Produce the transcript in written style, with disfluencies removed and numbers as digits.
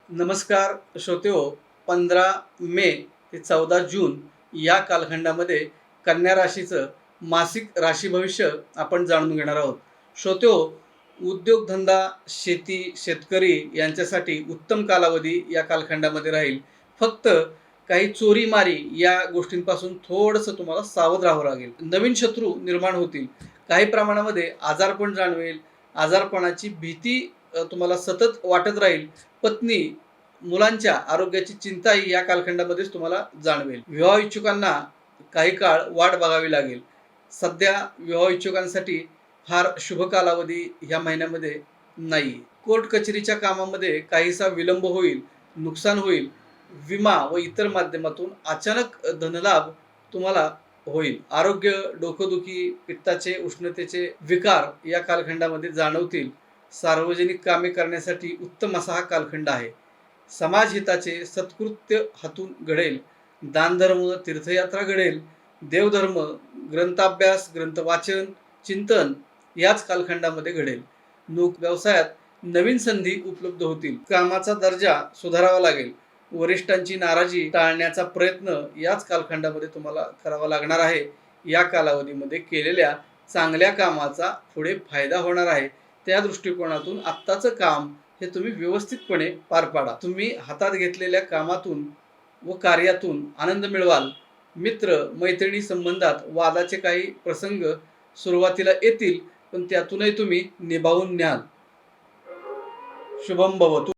नमस्कार श्रोतेहो. 15 मे ते 14 जून या कालखंडामध्ये कन्या राशीचं मासिक राशी भविष्य आपण जाणून घेणार आहोत. श्रोतेहो, उद्योगधंदा, शेती, शेतकरी यांच्यासाठी उत्तम कालावधी या कालखंडामध्ये राहील. फक्त काही चोरीमारी या गोष्टींपासून थोडंसं तुम्हाला सावध राहावं लागेल. नवीन शत्रू निर्माण होतील. काही प्रमाणामध्ये आजारपण जाणवेल. आजारपणाची भीती तुम्हाला सतत वाटत राहील. पत्नी, मुलांच्या आरोग्याची चिंताही या कालखंडामध्येच तुम्हाला जाणवेल. विवाह इच्छुकांना काही काळ वाट बघावी लागेल. सध्या विवाह इच्छुकांसाठी फार शुभ कालावधी ह्या महिन्यामध्ये नाही. कोर्ट कचेरीच्या कामामध्ये काहीसा विलंब होईल, नुकसान होईल. विमा व इतर माध्यमातून अचानक धनलाभ तुम्हाला होईल. आरोग्य, डोकंदुखी, पित्ताचे, उष्णतेचे विकार या कालखंडामध्ये जाणवतील. सार्वजनिक कामे करण्यासाठी उत्तम असा हा कालखंड आहे. समाजहिताचे सत्कृत्य हातून घडेल. दानधर्म, तीर्थयात्रा घडेल. देवधर्म, ग्रंथाभ्यास, ग्रंथवाचन, चिंतन याच कालखंडामध्ये घडेल. व्यवसायात नवीन संधी उपलब्ध होतील. कामाचा दर्जा सुधारावा लागेल. वरिष्ठांची नाराजी टाळण्याचा प्रयत्न याच कालखंडामध्ये तुम्हाला करावा लागणार आहे. या कालावधीमध्ये केलेल्या चांगल्या कामाचा पुढे फायदा होणार आहे. त्या दृष्टिकोनातून आत्ताचं काम हे तुम्ही व्यवस्थितपणे पार पाडा. तुम्ही हातात घेतलेल्या कामातून व कार्यातून आनंद मिळवाल. मित्र मैत्रिणी संबंधात वादाचे काही प्रसंग सुरुवातीला येतील, पण त्यातूनही तुम्ही निभावून न्याल. शुभम भवतु.